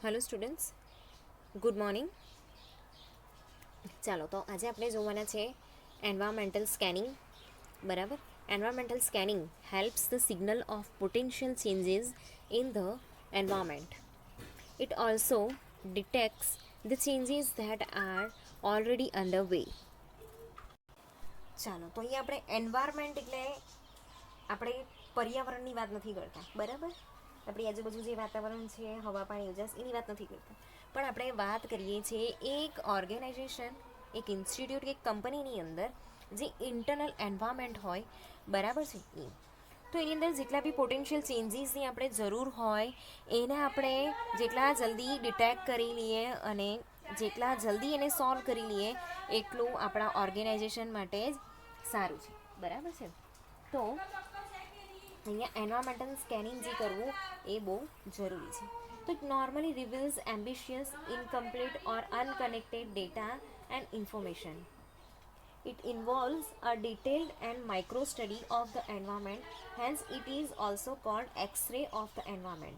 Hello students, good morning. ચાલો તો આજે આપણે જોવાના છે એન્વાયરમેન્ટલ સ્કેનિંગ. બરાબર. Environmental scanning helps the signal of potential changes in the environment. It also detects the changes that are already under way. ચાલો તો અહીંયા આપણે એન્વાયરમેન્ટ એટલે આપણે પર્યાવરણની વાત નથી કરતા. બરાબર. આપણી આજુબાજુ જે વાતાવરણ છે, હવા, પાણી, ઉજાસ, એની વાત નથી કરતા, પણ આપણે વાત કરીએ છીએ એક ઓર્ગેનાઇઝેશન, એક ઇન્સ્ટિટ્યૂટ, એક કંપનીની અંદર જે ઇન્ટરનલ એન્વાયરમેન્ટ હોય, બરાબર છે એ. તો એની અંદર જેટલા બી પોટેન્શિયલ ચેન્જીસની આપણે જરૂર હોય એને આપણે જેટલા જલ્દી ડિટેક્ટ કરી લઈએ અને જેટલા જલ્દી એને સોલ્વ કરી લઈએ એટલું આપણા ઓર્ગેનાઇઝેશન માટે જ સારું છે. બરાબર છે. તો અહીંયા એન્વાયરમેન્ટલ સ્કેનિંગ જે કરવું એ બહુ જરૂરી છે. તો it normally reveals ambitious, incomplete or unconnected data and information. It involves a detailed and micro study of the environment, hence it is also called X-ray of the environment.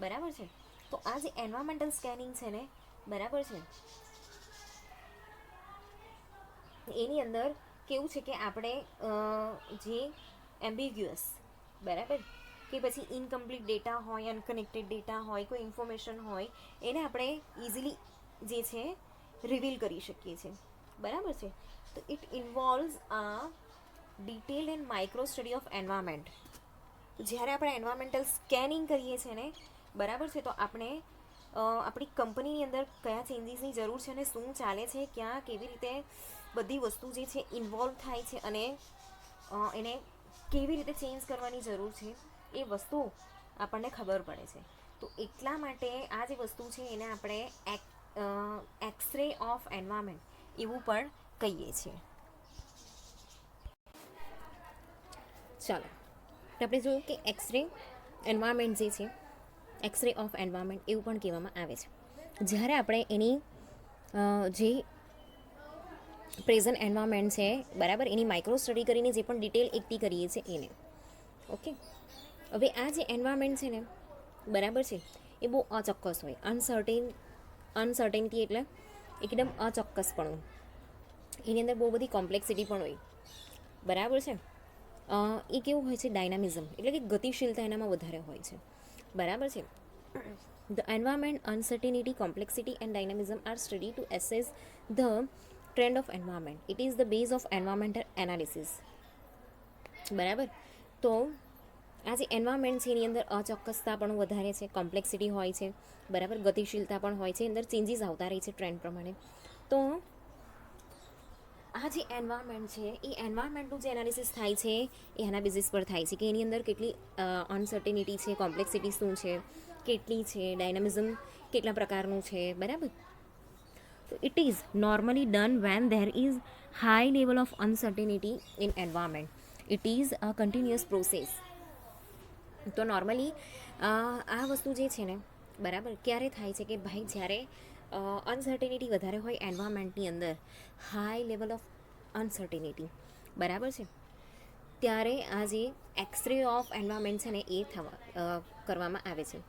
બરાબર છે. તો આ જે એન્વાયરમેન્ટલ સ્કેનિંગ છે ને, બરાબર છે, એની અંદર કેવું છે કે આપણે જે એમ્બિગ્યુઅસ, બરાબર, કે પછી ઇનકમ્પ્લીટ ડેટા હોય, અનકનેક્ટેડ ડેટા હોય, કોઈ ઇન્ફોર્મેશન હોય, એને આપણે ઇઝીલી જે છે રિવીલ કરી શકીએ છીએ. બરાબર છે. તો ઇટ ઇન્વોલ્વ્સ આ detail and micro study of environment. જ્યારે આપણે એન્વાયરમેન્ટલ સ્કેનિંગ કરીએ છીએ ને, બરાબર છે, તો આપણે આપણી કંપનીની અંદર કયા ચેન્જીસની જરૂર છે અને શું ચાલે છે, ક્યાં કેવી રીતે બધી વસ્તુ જે છે ઇન્વોલ્વ થાય છે અને એને કેવી રીતે ચેન્જ કરવાની જરૂર છે એ વસ્તુ આપણને ખબર પડે છે. તો એટલા માટે આ જે વસ્તુ છે એને આપણે એક્સરે ઓફ એન્વાયરમેન્ટ એવું પણ કહીએ છીએ. ચાલો તો આપણે જોયું કે એક્સરે એન્વાયરમેન્ટ જે છે, એક્સરે ઓફ એન્વાયરમેન્ટ એવું પણ કહેવામાં આવે છે. જ્યારે આપણે એની જે પ્રેઝન્ટ એન્વાયરમેન્ટ છે, બરાબર, એની માઇક્રો સ્ટડી કરીને જે પણ ડિટેલ એકઠી કરીએ છીએ એને. ઓકે. હવે આ જે એન્વાયરમેન્ટ છે ને, બરાબર છે, એ બહુ અચોક્કસ હોય. અનસર્ટેનિટી એટલે એકદમ અચોક્કસપણું. એની અંદર બહુ બધી કોમ્પ્લેક્સિટી પણ હોય. બરાબર છે. એ કેવું હોય છે, ડાયનામિઝમ એટલે કે ગતિશીલતા એનામાં વધારે હોય છે. બરાબર છે. The environment, uncertainty, complexity and dynamism are studied to assess the trend of environment. It is the base of environmental analysis. બરાબર. તો આ જે એન્વાયરમેન્ટ છે એની અંદર અચોક્કસતા પણ વધારે છે, કોમ્પ્લેક્સિટી હોય છે, બરાબર, ગતિશીલતા પણ હોય છે, અંદર ચેન્જીસ આવતા રહે છે ટ્રેન્ડ પ્રમાણે. તો આ જે એન્વાયરમેન્ટ છે એ એન્વાયરમેન્ટનું જે એનાલિસિસ થાય છે એ એના બેઝિસ પર થાય છે કે એની અંદર કેટલી અનસર્ટિનિટી છે, કોમ્પ્લેક્સિટી શું છે, કેટલી છે, ડાયનામિઝમ કેટલા પ્રકારનું છે. બરાબર. તો it is normally done when there is high level of uncertainty in environment. It is a continuous process. તો નોર્મલી આ વસ્તુ જે છે ને, બરાબર, ક્યારે થાય છે કે ભાઈ જ્યારે અનસર્ટિનિટી વધારે હોય એન્વાયરમેન્ટની અંદર, હાઈ લેવલ ઓફ અનસર્ટિનિટી, બરાબર છે, ત્યારે આ જે એક્સરે ઓફ એન્વાયરમેન્ટ છે ને એ કરવામાં આવે છે.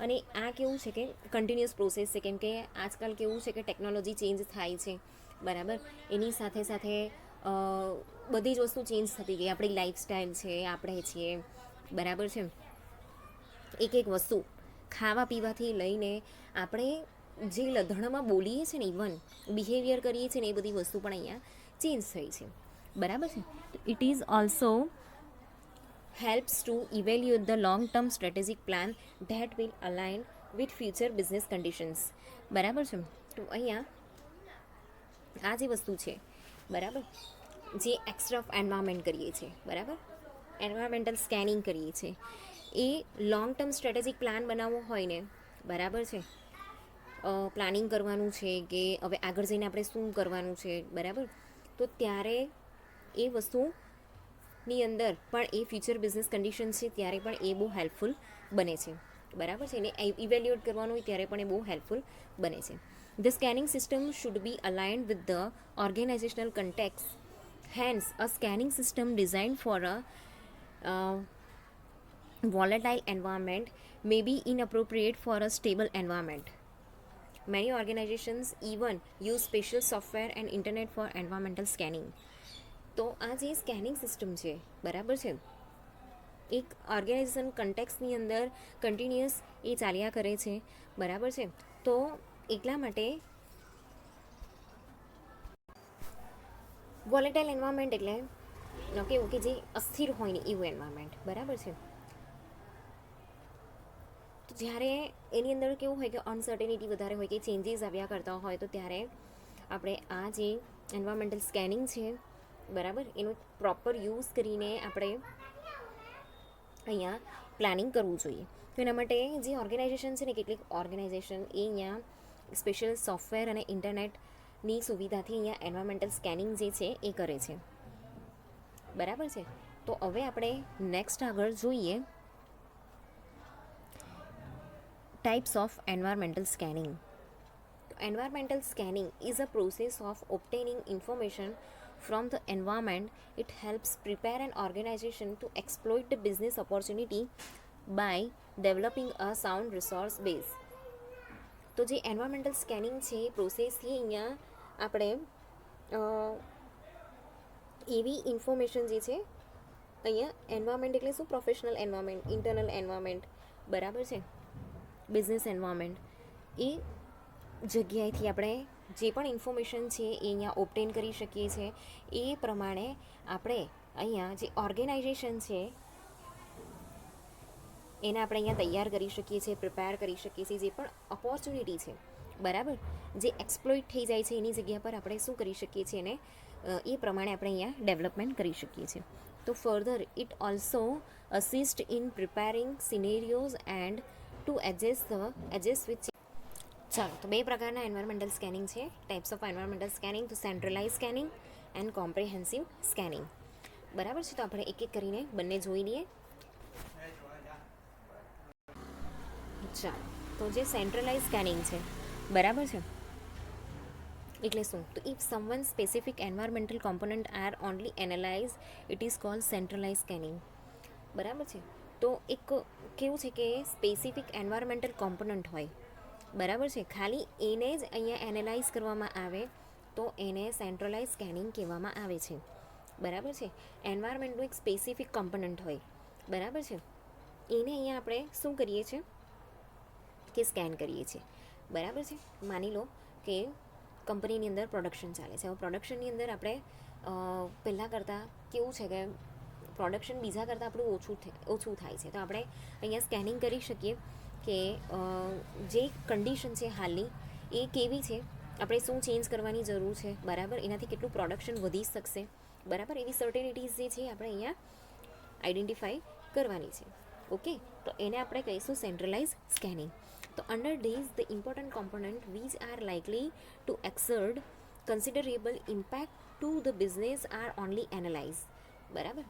અને આ કેવું છે કે કન્ટિન્યુઅસ પ્રોસેસ છે, કેમ કે આજકાલ કેવું છે કે ટેકનોલોજી ચેન્જ થાય છે, બરાબર, એની સાથે સાથે બધી જ વસ્તુ ચેન્જ થતી ગઈ. આપણી લાઈફસ્ટાઈલ છે, આપણે છીએ, બરાબર છે, એક એક વસ્તુ ખાવા પીવાથી લઈને આપણે જે લધણમાં બોલીએ છીએ ને, ઇવન બિહેવિયર કરીએ છીએ ને, એ બધી વસ્તુ પણ અહીંયા ચેન્જ થઈ છે. બરાબર છે. It is also helps to evaluate the long term strategic plan that will align with future business conditions. બરાબર છે. તો અહીંયા આ જે વસ્તુ છે, બરાબર, જે એક્સરે ઓફ એન્વાયરમેન્ટ કરીએ છીએ, બરાબર, એન્વાયરમેન્ટલ સ્કેનિંગ કરીએ છીએ, એ લોંગ ટર્મ સ્ટ્રેટેજિક પ્લાન બનાવવો હોય ને, બરાબર છે, પ્લાનિંગ કરવાનું છે કે હવે આગળ જઈને આપણે શું કરવાનું છે, બરાબર, તો ત્યારે એ વસ્તુની અંદર પણ એ ફ્યુચર બિઝનેસ કન્ડિશન છે ત્યારે પણ એ બહુ હેલ્પફુલ બને છે. બરાબર છે. એને ઇવેલ્યુએટ કરવાનું હોય ત્યારે પણ એ બહુ હેલ્પફુલ બને છે. The scanning system should be aligned with the organizational context. Hence, a scanning system designed for a volatile environment may be inappropriate for a stable environment. Many organizations even use special software and internet for environmental scanning. તો આ જે scanning system છે, બરાબર છે, એક organisation કન્ટેક્સની અંદર continuous એ ચાલ્યા કરે છે, બરાબર છે. તો એટલા માટે વોલેટાઇલ એન્વાયરમેન્ટ એટલે કેવું કે જે અસ્થિર હોય ને એવું એન્વાયરમેન્ટ, બરાબર છે. તો જ્યારે એની અંદર કેવું હોય કે અનસર્ટેનિટી વધારે હોય કે ચેન્જીસ આવ્યા કરતા હોય, તો ત્યારે આપણે આ જે એન્વાયરમેન્ટલ સ્કેનિંગ છે, બરાબર, એનો પ્રોપર યુઝ કરીને આપણે અહીંયા પ્લાનિંગ કરવું જોઈએ. તો એના માટે જે ઓર્ગેનાઇઝેશન છે ને, કેટલીક ઓર્ગેનાઇઝેશન એ અહીંયા સ્પેશિયલ સોફ્ટવેર અને ઇન્ટરનેટની સુવિધાથી અહીંયા એન્વાયરમેન્ટલ સ્કેનિંગ જે છે એ કરે છે, બરાબર છે. તો હવે આપણે નેક્સ્ટ આગળ જોઈએ types of environmental scanning. Environmental scanning is a process of obtaining information from the environment. It helps prepare an organization to exploit the business opportunity by developing a sound resource base. તો જે environmental scanning છે એ પ્રોસેસથી અહીંયા આપણે એવી information જે છે, અહીંયા environment એટલે શું? પ્રોફેશનલ એન્વાયરમેન્ટ, ઇન્ટરનલ એન્વાયરમેન્ટ, બરાબર છે, બિઝનેસ એન્વાયરમેન્ટ, એ જગ્યાએથી આપણે જે પણ ઇન્ફોર્મેશન છે એ અહીંયા ઓબ્ટેન કરી શકીએ છીએ. એ પ્રમાણે આપણે અહીંયા જે ઓર્ગેનાઇઝેશન છે એને આપણે અહીંયા તૈયાર કરી શકીએ છીએ, પ્રિપેર કરી શકીએ છીએ. જે પણ ઓપોર્ચ્યુનિટી છે, બરાબર, જે એક્સપ્લોઇટ થઈ જાય છે એની જગ્યા પર આપણે શું કરી શકીએ છીએ, એને એ પ્રમાણે આપણે અહીંયા ડેવલપમેન્ટ કરી શકીએ છીએ. તો further it also assist in preparing scenarios and to adjust with. ચાલો, તો બે પ્રકારના એન્વાયરમેન્ટલ સ્કેનિંગ છે, ટાઈપ્સ ઓફ એન્વાયરમેન્ટલ સ્કેનિંગ. તો centralize scanning and comprehensive scanning, બરાબર છે. તો આપણે એક એક કરીને બંને જોઈ લઈએ. ચાલો, તો જે સેન્ટ્રલાઇઝ સ્કેનિંગ છે, બરાબર છે, એટલે શું? તો if someone specific environmental component R only analyse, it is called centralise scanning, બરાબર છે. તો એક કેવું છે કે સ્પેસિફિક એન્વાયરમેન્ટલ કોમ્પોનન્ટ હોય, બરાબર છે, ખાલી એને જ અહીંયા એનાલાઇઝ કરવામાં આવે તો એને સેન્ટ્રલાઇઝ સ્કેનિંગ કહેવામાં આવે છે, બરાબર છે. એન્વાયરમેન્ટનું એક સ્પેસિફિક કોમ્પોનન્ટ હોય, બરાબર છે, એને અહીંયા આપણે શું કરીએ છીએ કે સ્કેન કરીએ છીએ, બરાબર છે. માની લો કે કંપનીની અંદર પ્રોડક્શન ચાલે છે. હવે પ્રોડક્શનની અંદર આપણે પહેલાં કરતાં કેવું છે કે પ્રોડક્શન બીજા કરતાં આપણું ઓછું થાય છે. તો આપણે અહીંયા સ્કેનિંગ કરી શકીએ કે જે કન્ડિશન છે હાલની એ કેવી છે, આપણે શું ચેન્જ કરવાની જરૂર છે, બરાબર, એનાથી કેટલું પ્રોડક્શન વધી શકશે, બરાબર, એવી સર્ટેનિટીઝ જે છે આપણે અહીંયા આઈડેન્ટિફાઈ કરવાની છે. ઓકે, તો એને આપણે કહીશું સેન્ટ્રલાઇઝ સ્કેનિંગ. તો under these the important component which are likely to exert considerable impact to the business are only analyze, બરાબર.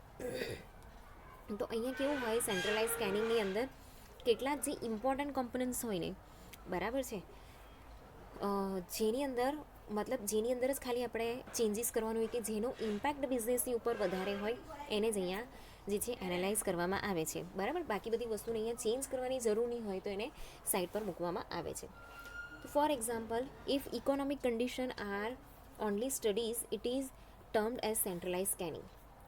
તો અહીંયા કેવું હોય સેન્ટ્રલાઇઝ સ્કેનિંગની અંદર કેટલાક જે ઇમ્પોર્ટન્ટ કોમ્પોનન્ટ્સ હોય ને, બરાબર છે, જેની અંદર જ ખાલી આપણે ચેન્જીસ કરવાનું હોય કે જેનો ઇમ્પેક્ટ બિઝનેસની ઉપર વધારે હોય એને જ અહીંયા જે છે એનાલાઇઝ કરવામાં આવે છે, બરાબર. બાકી બધી વસ્તુને અહીંયા ચેન્જ કરવાની જરૂર નહીં હોય તો એને સાઈડ પર મૂકવામાં આવે છે. For example, if economic condition are only studies, it is termed as centralize scanning,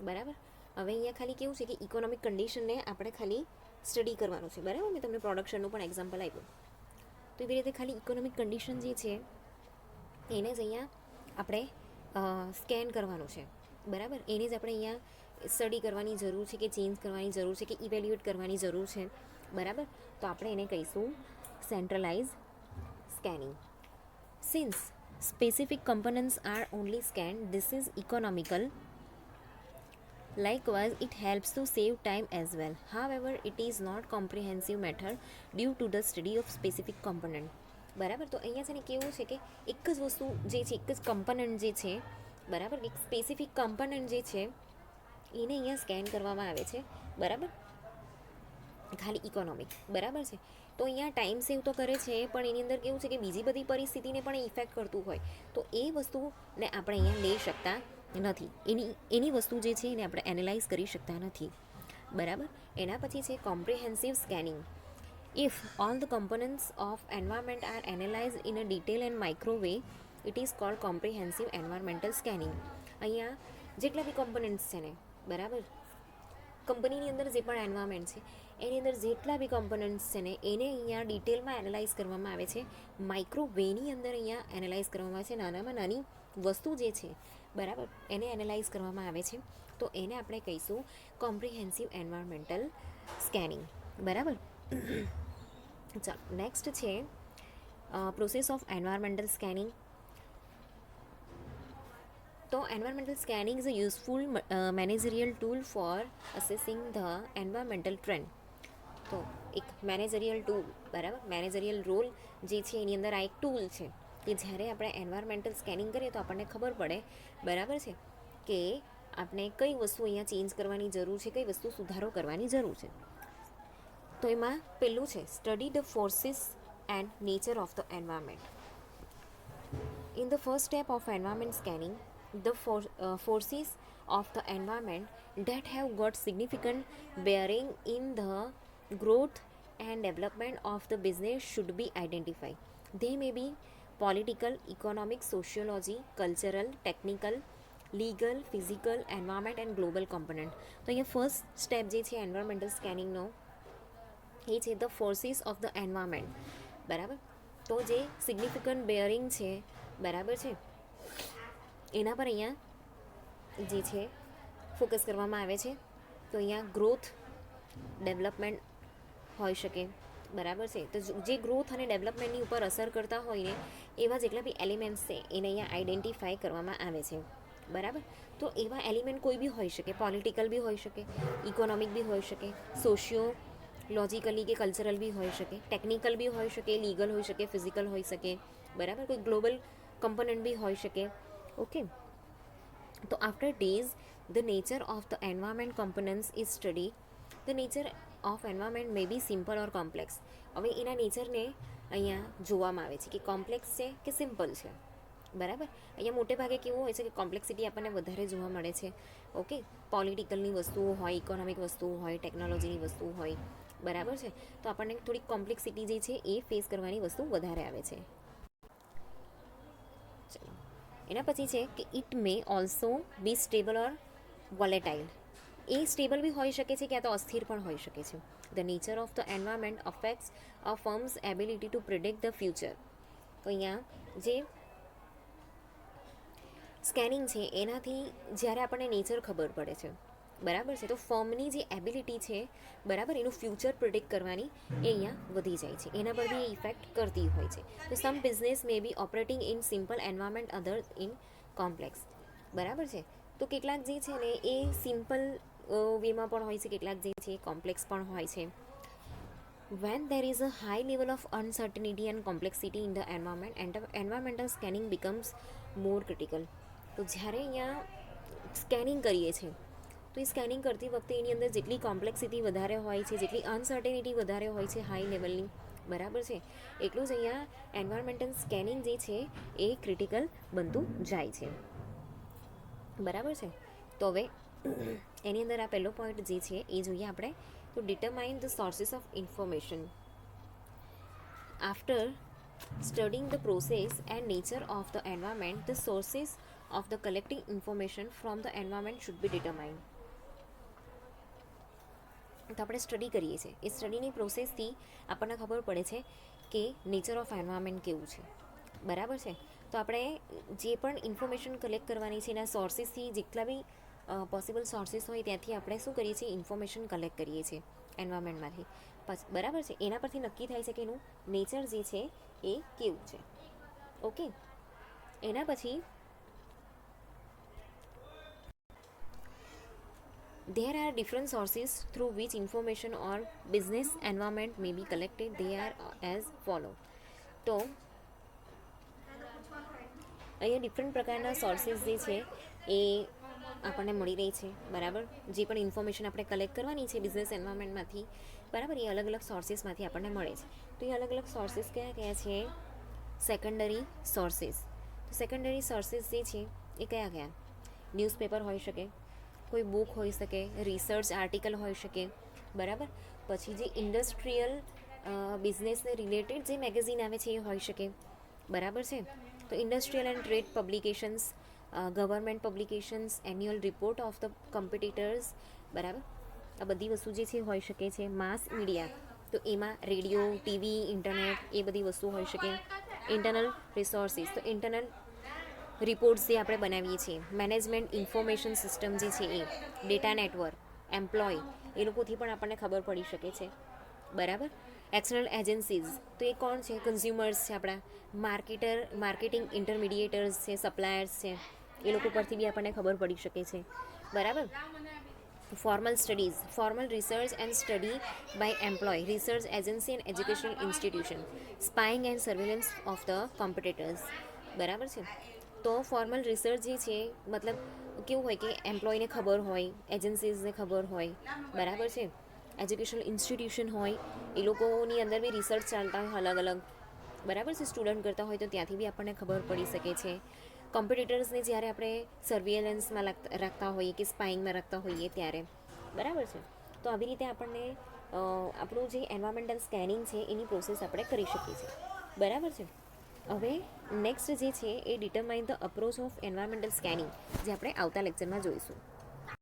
બરાબર. હવે અહીંયા ખાલી કેવું છે કે ઇકોનોમિક કન્ડિશનને આપણે ખાલી સ્ટડી કરવાનું છે, બરાબર. મેં તમને પ્રોડક્શનનું પણ એક્ઝામ્પલ આપ્યું. તો એવી રીતે ખાલી ઇકોનોમિક કન્ડિશન જે છે એને જ અહીંયા આપણે સ્કેન કરવાનું છે, બરાબર. એને જ આપણે અહીંયા સ્ટડી કરવાની જરૂર છે કે ચેન્જ કરવાની જરૂર છે કે ઇવેલ્યુએટ કરવાની જરૂર છે, બરાબર. તો આપણે એને કહીશું centralize scanning. Since specific components are only scanned, this is economical. Likewise, it helps to save time as well. However, it is not comprehensive method due to the study of specific component. બરાબર. તો અહીંયા છે ને કેવું છે કે એક જ વસ્તુ જે છે, એક જ કમ્પોનન્ટ જે છે, બરાબર, એક સ્પેસિફિક કમ્પોનન્ટ જે છે એને અહીંયા સ્કેન કરવામાં આવે છે, બરાબર, ખાલી ઇકોનોમિક, બરાબર છે. તો અહીંયા ટાઈમ સેવ તો કરે છે પણ એની અંદર કેવું છે કે બીજી બધી પરિસ્થિતિને પણ ઇફેક્ટ કરતું હોય તો એ વસ્તુને આપણે અહીંયા લઈ શકતા નથી. એની વસ્તુ જે છે એને આપણે એનાલાઇઝ કરી શકતા નથી, બરાબર. એના પછી છે comprehensive scanning. If all the components of environment are analyzed in a detail and micro way, it is called comprehensive environmental scanning. અહીંયા જેટલા બી કમ્પોનન્ટ્સ છે ને, બરાબર, કંપનીની અંદર જે પણ એન્વાયરમેન્ટ છે એની અંદર જેટલા બી કમ્પોનન્ટ્સ છે ને એને અહીંયા ડિટેલમાં એનાલાઇઝ કરવામાં આવે છે, માઇક્રો વેની અંદર અહીંયા એનાલાઇઝ કરવામાં આવે છે. નાનામાં નાની વસ્તુ જે છે, બરાબર, એને એનાલાઇઝ કરવામાં આવે છે. તો એને આપણે કહીશું કોમ્પ્રિહેન્સિવ એન્વાયરમેન્ટલ સ્કેનિંગ, બરાબર. ચાલો નેક્સ્ટ છે પ્રોસેસ ઓફ એન્વાયરમેન્ટલ સ્કેનિંગ. તો environmental scanning is a useful managerial tool for assessing the environmental trend. તો એક મેનેજરિયલ ટૂલ, બરાબર, મેનેજરિયલ રોલ જે છે એની અંદર આ એક ટૂલ છે કે જ્યારે આપણે એન્વાયરમેન્ટલ સ્કેનિંગ કરીએ તો આપણને ખબર પડે, બરાબર છે, કે આપણે કઈ વસ્તુ અહીંયા ચેન્જ કરવાની જરૂર છે, કઈ વસ્તુ સુધારો કરવાની જરૂર છે. તો એમાં પહેલું છે study the forces and nature of the environment. In the first step of environment scanning, the forces of the environment that have got significant bearing in the growth and development of the business should be identified. They may be political, economic, sociology, cultural, technical, legal, physical, environment and global component. તો અહીંયા first step જે છે environmental સ્કેનિંગનો એ છે the forces of the environment, બરાબર. તો જે significant bearing છે, બરાબર છે, એના પર અહીંયા જે છે ફોકસ કરવામાં આવે છે. તો અહીંયા ગ્રોથ, ડેવલપમેન્ટ હોઈ શકે, બરાબર છે. તો જે ગ્રોથ અને ડેવલપમેન્ટની ઉપર અસર કરતા હોય ને એવા જેટલા બી એલિમેન્ટ્સ છે એને અહીંયા આઈડેન્ટિફાઈ કરવામાં આવે છે, બરાબર. તો એવા એલિમેન્ટ કોઈ બી હોઈ શકે, પોલિટિકલ બી હોઈ શકે, ઇકોનોમિક બી હોઈ શકે, સોશિયો લોજિકલી કે કલ્ચરલ બી હોઈ શકે, ટેકનિકલ બી હોઈ શકે, લીગલ હોઈ શકે, ફિઝિકલ હોઈ શકે, બરાબર, કોઈ ગ્લોબલ કમ્પોનન્ટ બી હોઈ શકે. Okay, so after days the nature of the environment components is studied. The nature of environment may be simple or complex. હવે એના નેચરને અહીંયા જોવામાં આવે છે કે કોમ્પ્લેક્સ છે કે સિમ્પલ છે, બરાબર. અહીંયા મોટે ભાગે કેવું હોય છે કે કોમ્પ્લેક્સિટી આપણને વધારે જોવા મળે છે. ઓકે, પોલિટિકલની વસ્તુઓ હોય, ઇકોનોમિક વસ્તુઓ હોય, ટેકનોલોજીની વસ્તુઓ હોય, બરાબર છે. તો આપણને થોડીક કોમ્પ્લેક્સિટી જે છે એ ફેસ કરવાની વસ્તુ વધારે આવે છે. ચલો એના પછી છે કે it may also be stable or volatile. એ સ્ટેબલ બી હોઈ શકે છે કે આ તો અસ્થિર પણ હોઈ શકે છે. The nature of the environment affects a firm's ability to predict the future. તો અહીંયા જે સ્કેનિંગ છે એનાથી જ્યારે આપણને નેચર ખબર પડે છે, બરાબર છે, તો ફર્મની જે એબિલિટી છે, બરાબર, એનું ફ્યુચર પ્રિડિક્ટ કરવાની એ અહીંયા વધી જાય છે, એના પર બી એ ઇફેક્ટ કરતી હોય છે. તો some business may be operating in simple environment, other in complex, બરાબર છે. તો કેટલાક જે છે ને એ સિમ્પલ વેમાં પણ હોય છે, કેટલાક જે છે એ કોમ્પ્લેક્સ પણ હોય છે. When there is a high level of uncertainty and complexity in the environment, environmental scanning becomes more critical. તો જ્યારે અહીંયા સ્કેનિંગ કરીએ છીએ તો એ સ્કેનિંગ કરતી વખતે એની અંદર જેટલી કોમ્પ્લેક્સિટી વધારે હોય છે, જેટલી અનસર્ટેનિટી વધારે હોય છે હાઈ લેવલની, બરાબર છે, એટલું જ અહીંયા એન્વાયરમેન્ટલ સ્કેનિંગ જે છે એ ક્રિટિકલ બનતું જાય છે, બરાબર છે. તો હવે એની અંદર આ પહેલો પોઈન્ટ જે છે એ જોઈએ આપણે. તો determine the sources of information. After studying the process and nature of the environment, the sources of the collecting information from the environment should be determined. તો આપણે સ્ટડી કરીએ છીએ, એ સ્ટડીની પ્રોસેસથી આપણને ખબર પડે છે કે નેચર ઓફ એન્વાયરમેન્ટ કેવું છે, બરાબર છે. તો આપણે જે પણ ઇન્ફોર્મેશન કલેક્ટ કરવાની છે એના સોર્સિસથી, જેટલા બી પોસિબલ સોર્સિસ હોય ત્યાંથી આપણે શું કરીએ છીએ, ઇન્ફોર્મેશન કલેક્ટ કરીએ છીએ એન્વાયરમેન્ટમાંથી, બરાબર છે. એના પરથી નક્કી થાય છે કે એનું નેચર જે છે એ કેવું છે. ઓકે, એના પછી there are different sources through which information or business environment may be collected. They are as follow. તો અહીંયા ડિફરન્ટ પ્રકારના સોર્સિસ જે છે એ આપણને મળી રહી છે, બરાબર. જે પણ ઇન્ફોર્મેશન આપણે કલેક્ટ કરવાની છે બિઝનેસ એન્વાયરમેન્ટમાંથી, બરાબર, એ અલગ અલગ સોર્સિસમાંથી આપણને મળે છે. તો એ અલગ અલગ સોર્સિસ કયા કયા છે? Secondary sources. તો સેકન્ડરી સોર્સિસ જે છે એ કયા કયા? ન્યૂઝપેપર હોઈ શકે, કોઈ બુક હોઈ શકે, રિસર્ચ આર્ટિકલ હોઈ શકે, બરાબર. પછી જે ઇન્ડસ્ટ્રીયલ બિઝનેસને રિલેટેડ જે મેગેઝિન આવે છે એ હોઈ શકે, બરાબર છે. તો industrial and trade publications, government publications, annual report of the competitors, બરાબર. આ બધી વસ્તુ જે છે હોઈ શકે છે. માસ મીડિયા, તો એમાં રેડિયો, ટીવી, ઇન્ટરનેટ એ બધી વસ્તુ હોઈ શકે. ઇન્ટરનલ રિસોર્સિસ, તો ઇન્ટરનલ રિપોર્ટ્સ જે આપણે બનાવીએ છીએ. મેનેજમેન્ટ ઇન્ફોર્મેશન સિસ્ટમ જે છે એ, ડેટા નેટવર્ક, એમ્પ્લોય, એ લોકોથી પણ આપણને ખબર પડી શકે છે, બરાબર. એક્સટર્નલ એજન્સીઝ, તો એ કોણ છે? કન્ઝ્યુમર્સ છે આપણા, માર્કેટિંગ ઇન્ટરમીડિયેટર્સ છે, સપ્લાયર્સ છે, એ લોકો પરથી બી આપણને ખબર પડી શકે છે, બરાબર. Formal studies, formal research and study by employ, research agency and educational institution, spying and surveillance of the competitors, બરાબર છે. તો ફોર્મલ રિસર્ચ જે છે મતલબ કેવું હોય કે એમ્પ્લોયને ખબર હોય, એજન્સીઝને ખબર હોય, બરાબર છે. એજ્યુકેશનલ ઇન્સ્ટિટ્યુશન હોય, એ લોકોની અંદર બી રિસર્ચ ચાલતા હોય અલગ અલગ, બરાબર છે. સ્ટુડન્ટ કરતા હોય તો ત્યાંથી બી આપણને ખબર પડી શકે છે. કોમ્પિટિટર્સને જ્યારે આપણે સર્વેલન્સમાં રાખતા હોઈએ કે સ્પાઇંગમાં રાખતા હોઈએ ત્યારે, બરાબર છે. તો આવી રીતે આપણને આપણું જે એન્વાયરમેન્ટલ સ્કેનિંગ છે એની પ્રોસેસ આપણે કરી શકીએ છીએ, બરાબર છે. હવે નેક્સ્ટ જે છે એ determine the approach of environmental scanning, જે આપણે આવતા લેક્ચરમાં જોઈશું.